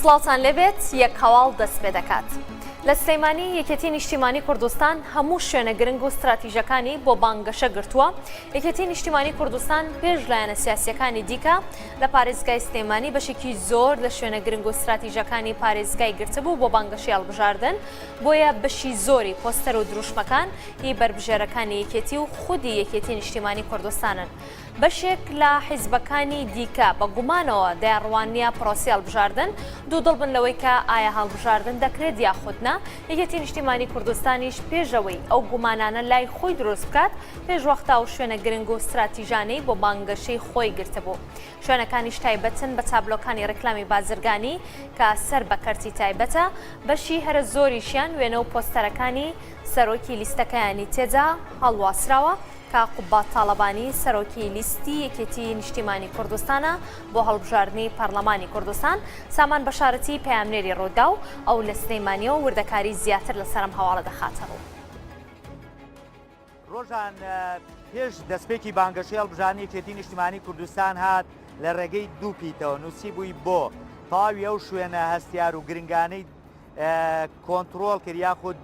سڵاوتان لێبێت یەک هەواڵ دەست پێ دەکات. لەسلێمانی یەکێتی نیشتیمانی کوردستان هەموو شوێنە گرنگ و ستراتیژییەکانی بۆ بانگەشە گرتووە. یەکێتی نیشتیمانی کوردستان پێش لایەنە سیاسیەکانی دیکە لە پارێزگای سلێمانی بەشێکی زۆر لە شوێنە گرنگ و ستراتیژیەکانی پارێزگای گرتبوو بۆ بانگەشەی هەڵبژاردن، بۆیە بەشی زۆری پۆستەر و دروشمەکان هی بربژێرەکانی یەکێتی و خودی یەکێتی نیشتیمانی کوردستانن. بەشێک لە حیزبەکانی دیکە بە گومانەوە دەیڕوانیە پرۆسی هەڵبژاردن دوو دڵ بن لەوەی کە ئایا هەڵبژاردن دەکرێت یاخودنا. یەکێتی نیشتیمانی کوردستانیش پێشەوەی ئەو گومانانە لای خۆی دروست بکات پێش وەختا و شوێنە گرنگ و ستراتیژانەی بۆ بانگەشەی خۆی گرتبوو. شوێنەکانیش تایبەتن بە تابلۆکانی ڕێکلامی بازرگانی کە سەر بە کەرتی تایبەتە، بەشی هەرە زۆریشیان وێنە و پۆستەرەکانی سەرۆکی لیستەکەیانی تێدا هەڵواسراوە کە قوبات تاڵەبانی سەرۆکی لیستی یەکێتی نیشتیمانی کوردستانە بۆ هەڵبژاردنی پەرلەمانی کوردستان. سامان بەشارەتی پەیامنێری ڕووداو ئەو لە سلێمانیەوە وردەکاری زیاتر لەسەرم هەواڵە دەخاتەوە. ڕۆژان پێش دەستپێکی بانگەشەی هەڵبژاردنی یەکێتی نیشتیمانی کوردستان هات لە ڕێگەی دوو پیتەوە نووسی بووی بۆ تەواوی ئەو شوێنە هەستیار و گرنگانەی کۆنتڕۆڵ کرد یاخود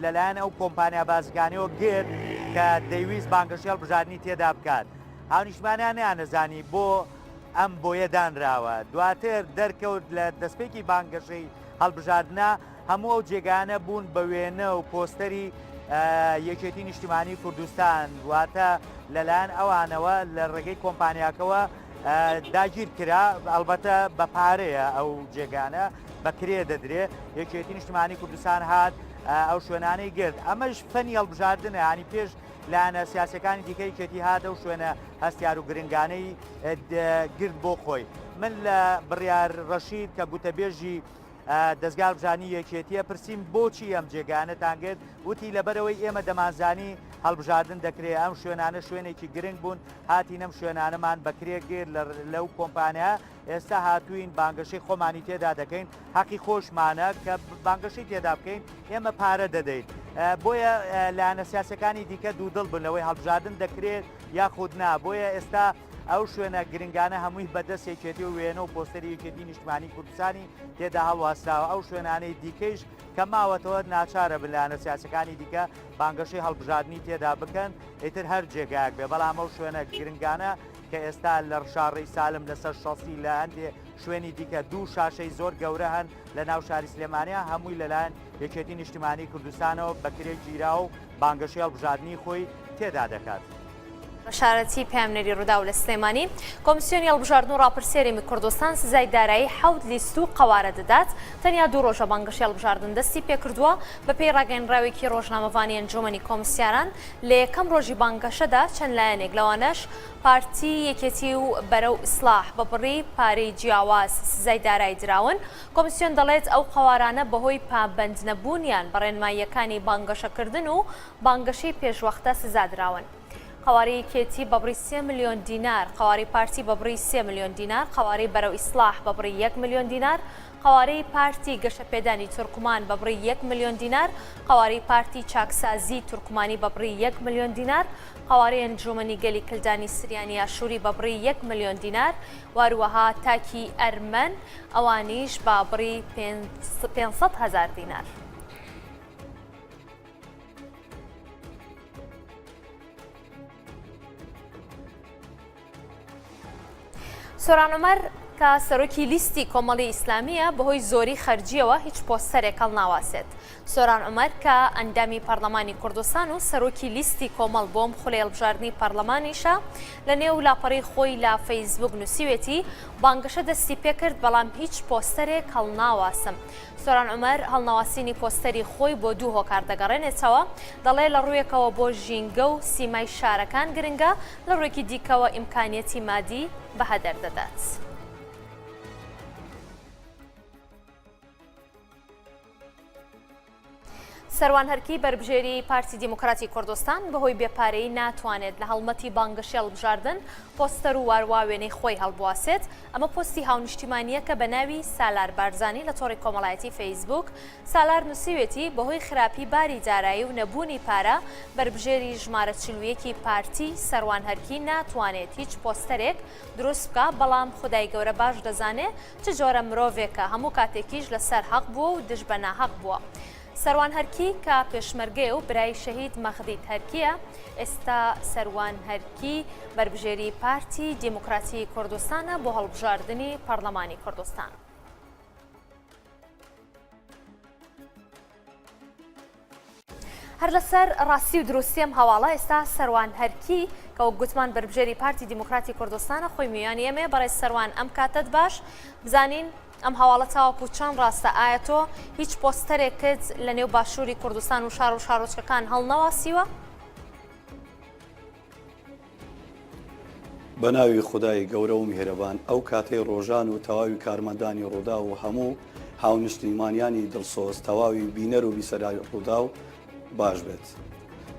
لەلایەن ئەو کۆمپانیا بازرگانیەوە گرت کە دەیویست بانگەشەی هەڵبژاردنی تێدا بکات. هاونیشتمانیان نەزانی بۆ ئەم بۆیە دانراوە. دواتر دەرکەوت لە دەستپێکی بانگەشەی هەڵبژاردنە هەموو ئەو جێگانە بوون بە وێنە و پۆستەری یەکێتی نیشتیمانی کوردستان، دواتە لەلایەن ئەوانەوە لە ڕێگەی کۆمپانیاکەوە داگیر کرا. ئەلبەتە بە پارەیە ئەو جێگانە بەکرێ دەدرێ. یەکێتی نیشتیمانی کوردستان هات ئەو شوێنانەی گرت. ئەمەش فەنی هەڵبژاردنە، ینی پێش لایەنە سیاسەکانی دیکەی یەکێتی هات ئەو شوێنە هەستیار و گرنگانەی گرت بۆ خۆی. من لە بڕیار ڕەشید کە گوتەبێژی دەستگا هەڵبژاردنی یەکێتیە پرسییم بۆچی ئەم جێگانەتان گرت، وتی لەبەرەوەی ئێمە دەمانزانی هەڵبژاردن دەکرێت. ئەم شوێنانە شوێنێکی گرنگ بوون، هاتین ئەم شوێنانەمان بەکرێ گرت لەو کۆمپانیا. ئێستا هاتوین بانگەشەی خۆمانی تێدا دەکەین، حەقی خۆشمانە کە بانگەشەی تێدا بکەین، ئێمە پارە دەدەین. بۆیە لایەنە سیاسەکانی دیکە دوو دڵ بن لەوەی هەڵبژاردن دەکرێت یاخود نا. بۆیە ئێستا ئەو شوێنە گرنگانە هەمووی بەدەست یەکێتی و وێنە و پۆستەری یەکێتی نیشتیمانی کوردستانی تێدا هەڵواسراوە. ئەو شوێنانەی دیکەیش کە ماوەتەوە ناچارە بن لایەنە سیاسەکانی دیکە بانگەشەی هەڵبژاردننی تێدا بکەن، ئیتر هەر جێگایەک بێ. بەڵام ئەو شوێنە گرنگانە کە ئێستا لە شارڕێی سالم لەسەر شەسی لە هەندێک شوێنی دیکە دوو شاشەی زۆر گەورە هەن لە ناو شاری سلێمانیا، هەمووی لەلایەن یەکێتی نیشتیمانی کوردستانەوە بەکرێ گیرا و بانگەشەی هەڵبژاردننی خۆی تێدا دەکات. بەشارەتی پەیامنێری ڕووداو لە سلێمانی کۆمیسیۆنی هەڵبژاردن و ڕاپرسێری کوردستان سزای دارایی 7 لیست و قەوارە دەدات. تەنیا 2 ڕۆژە بانگەشەی هەڵبژاردن دەستی پێکردووە. بەپێی ڕاگەیەنراوێکی ڕۆژنامەوانی ئەنجومەنی کۆمسیاران لە یەکەم ڕۆژی بانگەشەدا چەند لایەنێک لەوانەش پارتی یەکێتی و بەرەو ئیسلاح بە بڕی پارەی جیاواز سزای دارایی دراون. کۆمیسیۆن دەڵێت ئەو قەوارانە بەهۆی پابەند نەبوونیان بە ڕێنماییەکانی بانگەشەکردن و بانگەشەی پێشوەختە سزا دراون. قواری یەکێتی بە بڕی 3 ملیۆن دینار، قواری پارتی بە بڕی 3 ملیۆن دینار، قواری بەرەو ئیسلاح بە بڕی 1 ملیۆن دینار، قواری پارتی گەشەپێدانی تورکمان بە بڕی 1 ملیۆن دینار، قواری پارتی چاکسازی تورکمانی بە بڕی 1 ملیۆن دینار، قواری ئەنجومەنی گەلی کلدانی سریانی ئاشووری بە بڕی 1 ملیۆن دینار، واروەها تاکی ئەرمەن ئەوانیش بە بڕی 500,000 دینار. سۆران عومەر کە سەرۆکی لیستی کۆمەڵی ئیسلامیە بەهۆی زۆری خەرجیەوە هیچ پۆستەرێک هەڵناواسێت. سۆران عومەر کە ئەندامی پەرلەمانی کوردستان و سەرۆکی لیستی کۆمەڵ بۆم خولەی هەڵبژاردننی پەرلەمانیشە لە نێو لاپەڕی خۆی لە فەیسبوک نووسیوێتی بانگەشە دەستی پێکرد بەڵام هیچ پۆستەرێک هەڵناواسم. سۆران عومەر هەڵناواسینی پۆستەری خۆی بۆ 2 هۆکار دەگەڕێنێتەوە. دەڵێ لە ڕوویەکەوە بۆ ژینگە و سیمای شارەکان گرنگە، لە ڕوویەکی دیکەوە ئیمکانیەتی مادی بەهەدەر دەدات. سەروان هەرکی بەربژێری پارتی دیموکراتی کوردستان بەهۆی بێپارەیی ناتوانێت لە هەڵمەتی بانگەشی هەڵبژاردن پۆستەر و وارووا وێنەی خۆی هەڵبواسێت. ئەمە پۆستی هاونیشتیمانیە کە بە ناوی سالار بارزانی لە تۆڕی کۆمەڵایەتی فەیسبوک سالار نووسیوێتی بەهۆی خراپی باری دارایی و نەبوونی پارە بەربژێری ژمارە 41 پارتی سەروان هەرکی ناتوانێت هیچ پۆستەرێک دروست بکە، بەڵام خودای گەورە باش دەزانێت چ جۆرە مرۆڤێکە هەموو کاتێکیش لەسەر حەق بووە و دژ بە ناحەق بووە. سەروان هەرکی کە پێشمەرگەیە و برای شەهید مەخدید هەرکیە، ئێستا سەروان هەرکی بەربژێری پارتی دیموکراتی کوردستانە بۆ هەڵبژاردننی پەرلەمانی کوردستان. هەر لەسەر ڕاستی و دروستی ئەم هەواڵە ئێستا سەروان هەرکی کە وەک گوتمان بەربژێری پارتی دیموکراتی کوردستانە خۆی میوانی ئەمێ. بەڕێز سەروان ئەم کاتت باش بزانین ئەم هەواڵە تاوەکو چەند ڕاستە، ئایا تۆ هیچ پۆستەرێکت لە نێو باشووری کوردستان و شار و شارۆچکەکان هەڵنەواسیوە؟ بە ناوی خودای گەورە و میهرەبان، ئەو کاتەی ڕۆژان و تەواوی کارمەندانی ڕووداو و هەموو هاونیشتیمانیانی دڵسۆز تەواوی بینەر و بیسەرای ڕووداو باش بێت.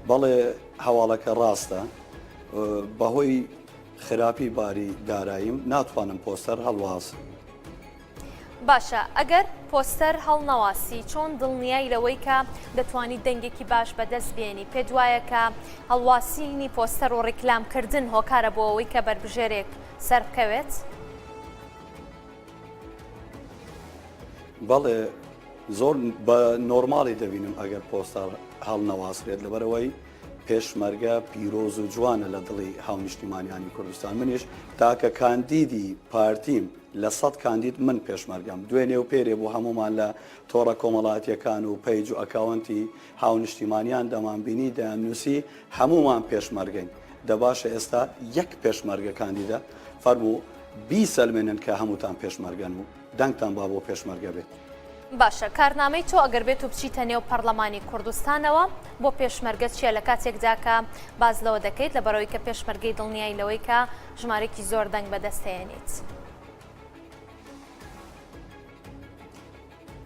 بەڵێ هەواڵەکە ڕاستە، بەهۆی خراپی باری داراییم ناتوانم پۆستەر هەڵواسم. باشە، ئەگەر پۆستەر هەڵنەواسی چۆن دڵنیای لەوەی کە دەتوانیت دەنگێکی باش بەدەست بێنی؟ پێت وایە کە هەڵواسینی پۆستەر و ڕیکلامکردن هۆکارە بۆ ئەوەی کە بەربژێرێک سەر بکەوێت؟ بەڵێ زۆر بە نۆرماڵی دەبینم ئەگەر پۆستەر هەڵنەواسرێت، لەبەرەوەی پێشمەرگە پیرۆز و جوانە لە دڵی هاونیشتیمانیانی کوردستان. منیش تاکە کاندیدی پارتیم لە 100 کاندید من پێشمەرگەم، دوێنێ و پێرێ بۆ هەمومان لە تۆڕە کۆمەڵاتیەکان و پەیج و ئەکاونتی هاونیشتیمانیان دەمانبینی دەیاننووسی هەمومان پێشمەرگەین. دەباشە ئێستا یەک پێشمەرگە کاندیدە فەرموو بیسەلمێنن کە هەمووتان پێشمەرگەن و دەنگتان با بۆ پێشمەرگە بێت. باشە، کارنامەی تۆ ئەگەر بێت و بچیتە نێو پەرلەمانی کوردستانەوە بۆ پێشمەرگەت چیە لە کاتێکدا کە باز لەوە دەکەیت لەبەرەوەی کە پێشمەرگەی دڵنیای لەوەی کە ژمارەی زۆر دەنگ بەدەستهێنیت؟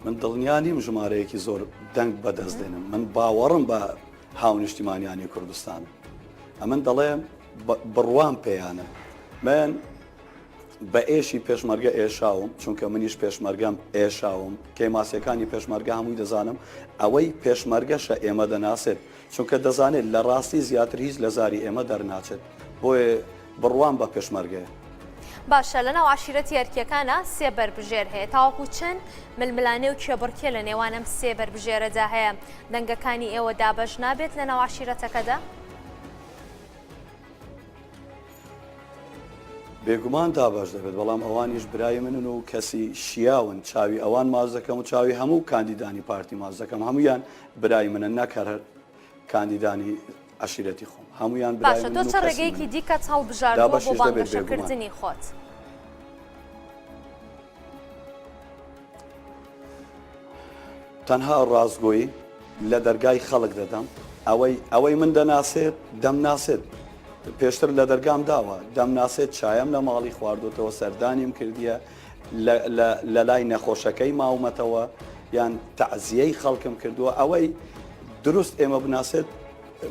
من دڵنیانیم ژمارەیەکی زۆر دەنگ بەدەستێنم. من باوەڕم بە هاونیشتیمانیانی کوردستان. ئەمن دەڵێم بڕوان پێیانە. من بە ئێشی پێشمەرگە ئێشاوم، چونکە منیش پێشمەرگەم ئێشاوم، کێماسیەکانی پێشمەرگە هەمووی دەزانم. ئەوەی پێشمەرگەشە ئێمە دەناسێت، چونکە دەزانێت لە ڕاستی زیاتر هیچ لە زاری ئێمە دەرناچێت، بۆیە بڕوان بە پێشمەرگەیە. باشە، لەناو عاشیرەتی هەرکیەکانە سێ بەربژێر هەیە، تاوەکو چەند ململانێ و کێبڕکێ لە نێوانم سێ بەربژێرەدا هەیە. دەنگەکانی ئێوە دابەش نابێت لەناو عاشیرەتەکەدا؟ بێگومان دابش دەبێت، بەڵام ئەوانیش برای منن و کەسی شیاون، چاوی ئەوان ماز دەکەم و چاوی هەموو کاندیدانی پارتی ماز دەکەم. هەمویان برای منن، نەکەر کاندیدانی عشیرەتی خۆم، هەمویان برای من. باشە، تۆ چه ڕێگەیەکی دیکەت هەڵبژاردووە بۆ بانگەشەکردنی خۆت؟ تەنها ڕازگۆیی لە دەرگای خەڵک دەدەم، ئەوەی من دەناسێت دەمناسێت. پێشتر لە دەرگام داوە دەمناسێت چایم لە ماڵی خواردوتەوە، سەردانیم کردیە، لە لای نەخۆشەکەی ماومەتەوە یان تەعزیەی خەڵکم کردووە. ئەوەی دروست ئێمە بناسێت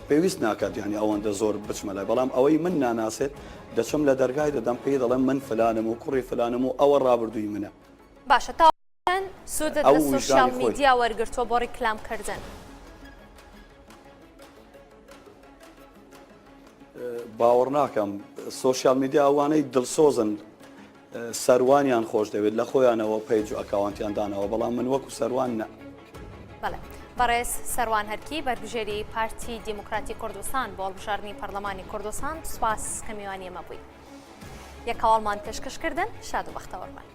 پێویست ناکات، یانی ئەوەندە زۆر بچمە لای، بەڵام ئەوەی من ناناسێت دەچم لە دەرگای دەدەم، پێی دەڵێم من فلانم و کوڕی فلانم و ئەوە ڕابردووی منە. باشە، تا سوودت لە سوشیال میدیا وەرگرتووە بۆ ڕیکلامکردن؟ باوەڕ ناکەم، سۆشیال میدیا ئەوانەی دڵسۆزن سەروانیان خۆش دەوێت لە خۆیانەوە پەیج و ئەکاونتیان دانەوە، بەڵام من وەکو سەروان نە. بەڵێ، بەڕێز سەروان هەرکی بەربژێری پارتی دیموکراتی کوردستان بۆ هەڵبژاردننی پەرلەمانی کوردستان، سوپاس کە میوانی ئێمە بووی. یەک هەواڵمان پێشکەشکردن، شاد و بەختەوەرمان.